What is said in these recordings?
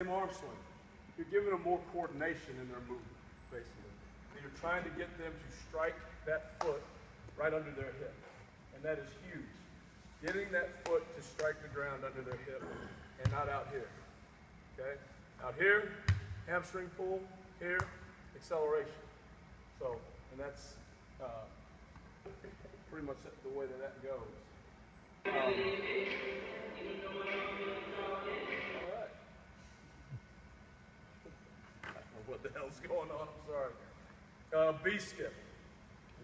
Same arm swing. You're giving them more coordination in their movement, basically. And you're trying to get them to strike that foot right under their hip. And that is huge. Getting that foot to strike the ground under their hip and not out here. Okay? Out here, hamstring pull. Here, acceleration. So, and that's pretty much the way that goes. All right. What the hell's going on? I'm sorry. B-skip.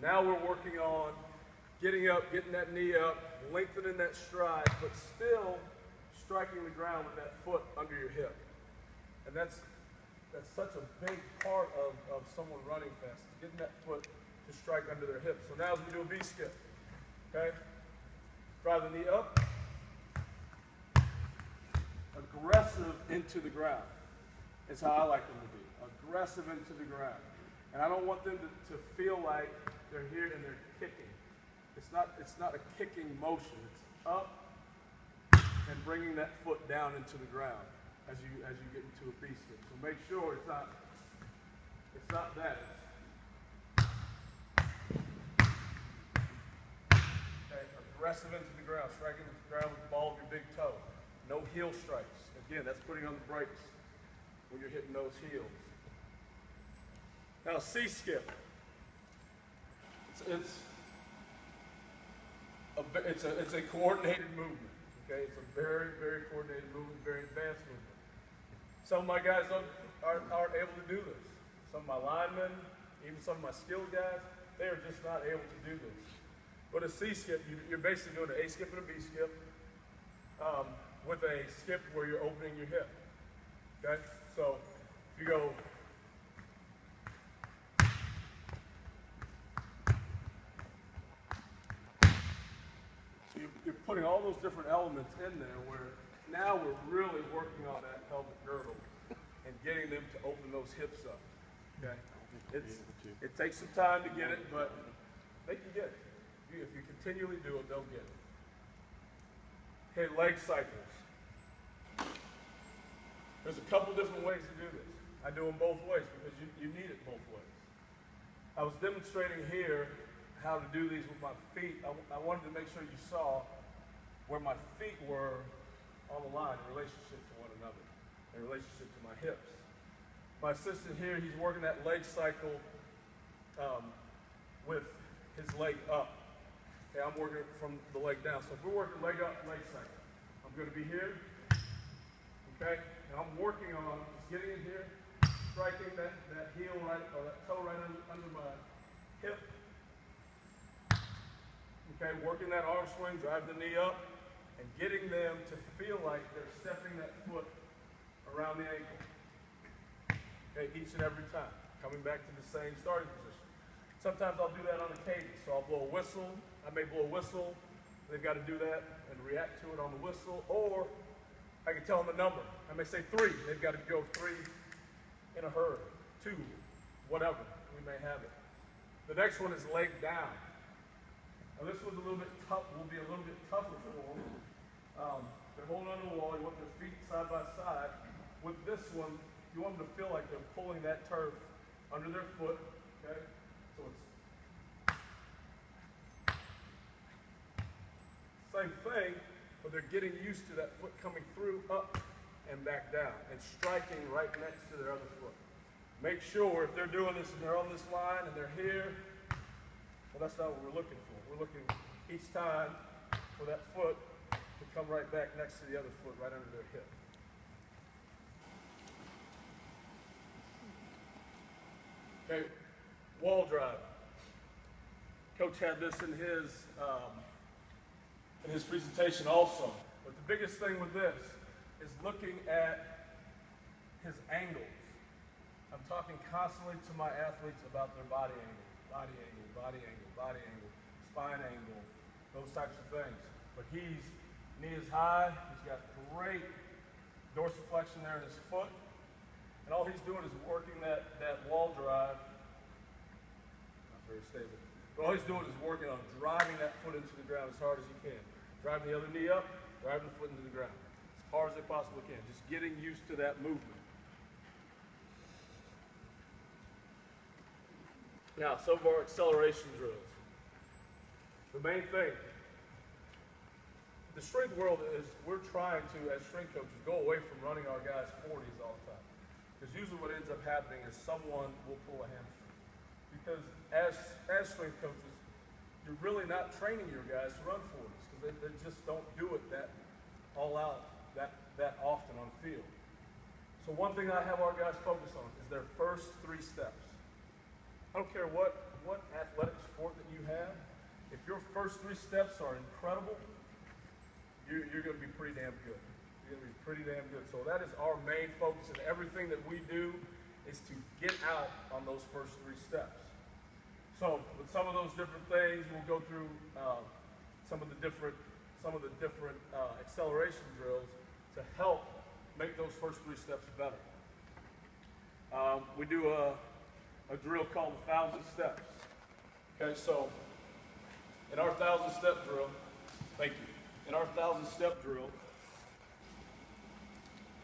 Now we're working on getting up, getting that knee up, lengthening that stride, but still striking the ground with that foot under your hip. And that's such a big part of someone running fast, getting that foot to strike under their hip. So now as we do a B-skip, okay? Drive the knee up, aggressive into the ground is how I like them to be. Aggressive into the ground. And I don't want them to feel like they're here and they're kicking. It's not a kicking motion. It's up and bringing that foot down into the ground as you get into a B-skip. So make sure it's not that. Okay, aggressive into the ground, striking the ground with the ball of your big toe. No heel strikes. Again, that's putting on the brakes when you're hitting those heels. Now, C-skip. It's a coordinated movement. Okay, it's a very, very coordinated movement, very advanced movement. Some of my guys aren't able to do this. Some of my linemen, even some of my skilled guys, they are just not able to do this. But a C-skip, you're basically doing an A-skip and a B-skip with a skip where you're opening your hip. Okay, so if you go. You're putting all those different elements in there where now we're really working on that pelvic girdle and getting them to open those hips up. Okay? It takes some time to get it, but they can get it. If you continually do it, they'll get it. Okay, leg cycles. There's a couple different ways to do this. I do them both ways because you need it both ways. I was demonstrating here how to do these with my feet. I wanted to make sure you saw where my feet were on the line in relationship to one another, in relationship to my hips. My assistant here, he's working that leg cycle with his leg up. Okay, I'm working from the leg down. So if we're working leg up, leg cycle, I'm going to be here, okay? And I'm working on just getting in here, striking that heel right, or that toe right under my hip. Okay, working that arm swing, drive the knee up, and getting them to feel like they're stepping that foot around the ankle. Okay, each and every time, coming back to the same starting position. Sometimes I'll do that on occasion, so I'll blow a whistle. I may blow a whistle. They've got to do that and react to it on the whistle, or I can tell them a number. I may say 3. They've got to go 3 in a hurry, 2, whatever. We may have it. The next one is leg down. Now this one's a little bit tough, will be a little bit tougher for them. They're holding on to the wall, you want their feet side by side. With this one, you want them to feel like they're pulling that turf under their foot, okay? So it's same thing, but they're getting used to that foot coming through, up, and back down, and striking right next to their other foot. Make sure if they're doing this and they're on this line and they're here, well, that's not what we're looking for. We're looking each time for that foot to come right back next to the other foot, right under their hip. Okay, wall drive. Coach had this in his presentation also. But the biggest thing with this is looking at his angles. I'm talking constantly to my athletes about their body angle, body angle, body angle, body angle, spine angle, those types of things. But knee is high, he's got great dorsiflexion there in his foot, and all he's doing is working that wall drive, not very stable, but all he's doing is working on driving that foot into the ground as hard as he can. Driving the other knee up, driving the foot into the ground. As hard as they possibly can. Just getting used to that movement. Now, some of our acceleration drills. The main thing, the strength world is we're trying to, as strength coaches, go away from running our guys 40s all the time. Because usually what ends up happening is someone will pull a hamstring. Because as strength coaches, you're really not training your guys to run 40s because they just don't do it that all out that often on the field. So one thing I have our guys focus on is their first 3 steps. I don't care what athletic sport that you have. If your first 3 steps are incredible, you're going to be pretty damn good. You're going to be pretty damn good. So that is our main focus, and everything that we do is to get out on those first 3 steps. So with some of those different things, we'll go through some of the different acceleration drills to help make those first 3 steps better. We do a drill called 1,000 steps. Okay, so in our 1,000-step drill, thank you. In our 1,000-step drill,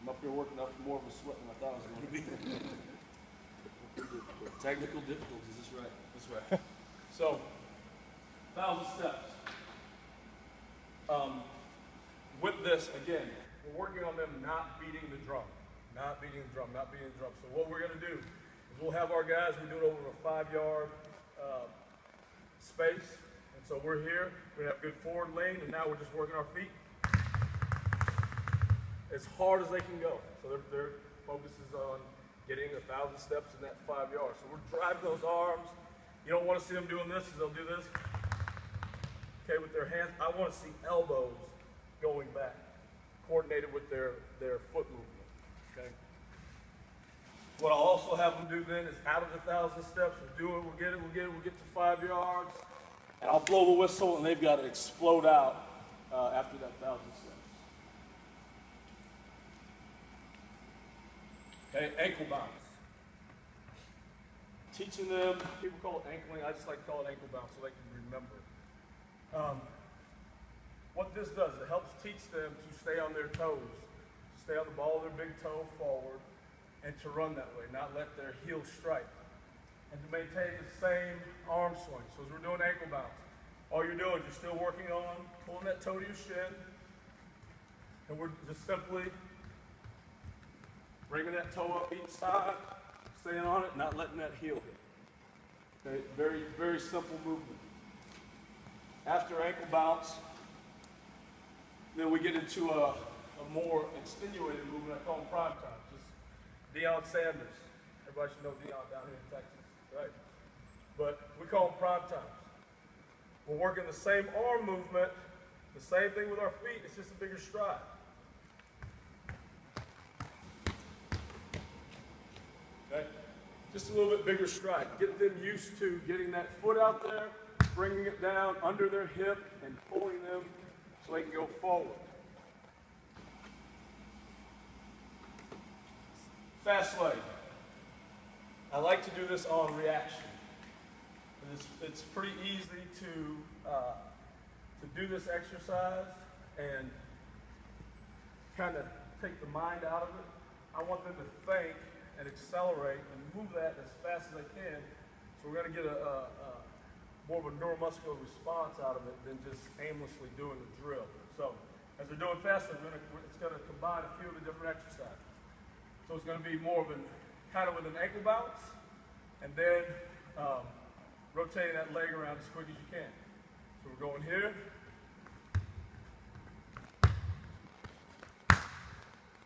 I'm up here working up more of a sweat than I thought I was going to be. Technical difficulties, that's right. That's right. So, 1,000 steps. With this, again, we're working on them not beating the drum. Not beating the drum, not beating the drum. So what we're going to do is we'll have our guys, we do it over a 5-yard space. And so we're here, we're going to have good forward lean, and now we're just working our feet as hard as they can go. So their focus is on getting 1,000 steps in that 5 yards. So we're driving those arms. You don't want to see them doing this, they'll do this. Okay, with their hands. I want to see elbows going back, coordinated with their foot movement. Okay. What I'll also have them do then is out of the 1,000 steps, we'll do it, we'll get to 5 yards, and I'll blow the whistle, and they've got to explode out after that 1,000 steps. Okay, ankle bounce. Teaching them, people call it ankling, I just like to call it ankle bounce so they can remember. What this does, it helps teach them to stay on their toes, to stay on the ball of their big toe forward, and to run that way, not let their heel strike. And to maintain the same arm swing. So as we're doing ankle bounce, all you're doing is you're still working on pulling that toe to your shin, and we're just simply bringing that toe up each side, staying on it, not letting that heel hit. Okay, very, very simple movement. After ankle bounce, then we get into a more extenuated movement. I call them prime time. Just Deion Sanders. Everybody should know Deion down here in Texas, right? But we call them prime times. We're working the same arm movement, the same thing with our feet. It's just a bigger stride. Okay? Just a little bit bigger stride. Get them used to getting that foot out there, bringing it down under their hip, and pulling them so they can go forward. Fast leg. I like to do this on reaction. It's pretty easy to do this exercise and kind of take the mind out of it. I want them to think and accelerate and move that as fast as they can. So we're going to get more of a neuromuscular response out of it than just aimlessly doing the drill. So as they're doing faster, it's going to combine a few of the different exercises. So it's going to be more of kind of with an ankle bounce, and then rotating that leg around as quick as you can. So we're going here.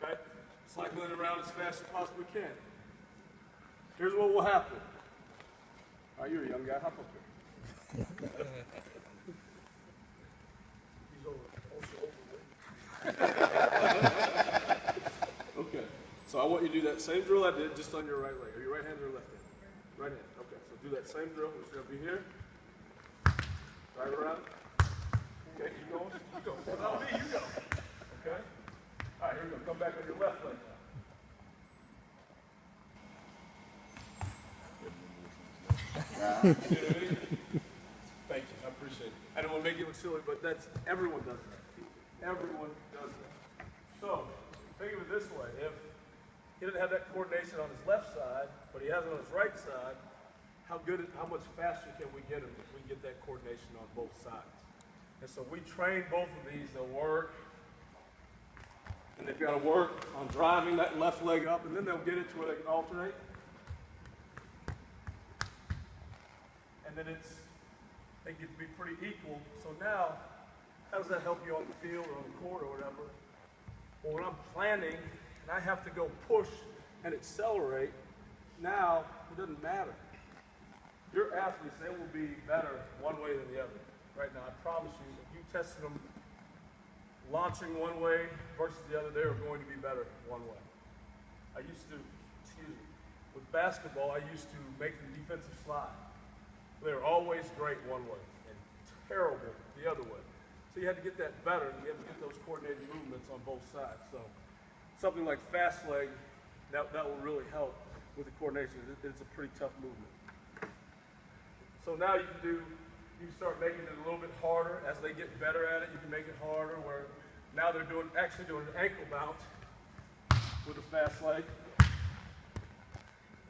Okay? Cycling around as fast as we possibly can. Here's what will happen. All right, you're a young guy. Hop up here. He's also overweight. Okay. So I want you to do that same drill I did, just on your right leg. Are you right hand or left hand? Right hand. Okay. So do that same drill. We're just going to be here. Right around. Okay. You going? You go. Without me, you go. Okay. All right. Here we go. Come back on your left leg now. Thank you. I appreciate it. I don't want to make you look silly, but everyone does that. Everyone does that. So. Think of it this way, if he didn't have that coordination on his left side, but he has it on his right side, how much faster can we get him if we get that coordination on both sides? And so we train both of these, they'll work, and they've got to work on driving that left leg up, and then they'll get it to where they can alternate. And then they get to be pretty equal. So now, how does that help you on the field or on the court or whatever? Well, when I'm planning and I have to go push and accelerate, now it doesn't matter. Your athletes, they will be better one way than the other. Right now, I promise you, if you tested them launching one way versus the other, they are going to be better one way. With basketball, I used to make the defensive slide. They were always great one way and terrible the other way. So you had to get that better, and you had to get those coordinated movements on both sides. So something like fast leg, that will really help with the coordination. It's a pretty tough movement. So now you can start making it a little bit harder. As they get better at it, you can make it harder, where now they're actually doing an ankle bounce with a fast leg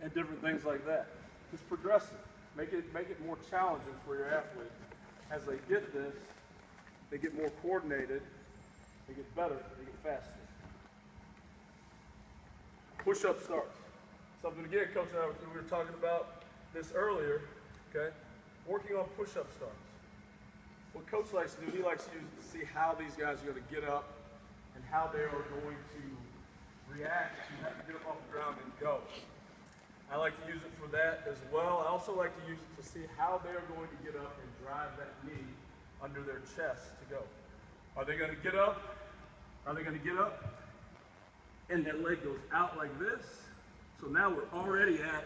and different things like that. It's progressive. Make it more challenging for your athletes. As they get this, they get more coordinated, they get better, they get faster. Push-up starts. Something again, Coach and I we were talking about this earlier, okay? Working on push-up starts. What Coach likes to do, he likes to see how these guys are going to get up and how they are going to react to having to get up off the ground and go. I like to use it for that as well. I also like to use it to see how they're going to get up and drive that knee under their chest to go. Are they going to get up? Are they going to get up? And that leg goes out like this. So now we're already at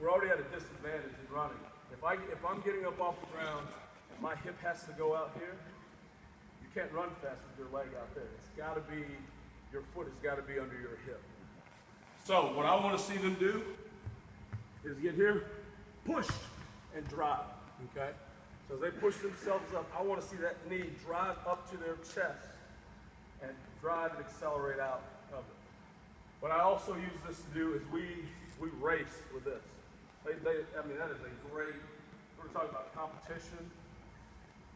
a disadvantage in running. If I'm getting up off the ground and my hip has to go out here, you can't run fast with your leg out there. It's got to be, your foot has got to be under your hip. So what I want to see them do is get here, push, and drive, okay? So as they push themselves up, I want to see that knee drive up to their chest and drive and accelerate out of it. What I also use this to do is we race with this. I mean, that is a great, we're talking about competition,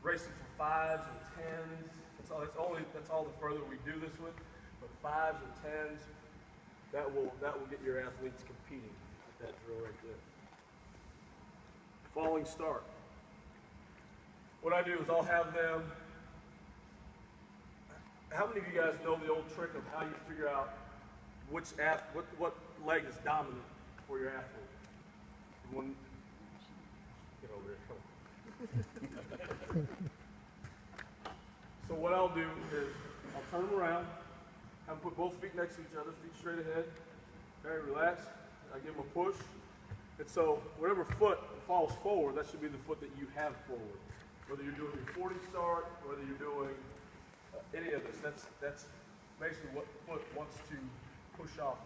racing for 5s and 10s. That's all the further we do this with, but 5s and 10s, that will get your athletes competing with that drill right there. Falling start. What I do is I'll have them, how many of you guys know the old trick of how you figure out what leg is dominant for your athlete? Get over here, come on. So what I'll do is I'll turn them around, have them put both feet next to each other, feet straight ahead. Okay, relax. I give them a push. And so whatever foot falls forward, that should be the foot that you have forward. Whether you're doing your 40 start, whether you're doing any of this, that's basically what foot wants to push off.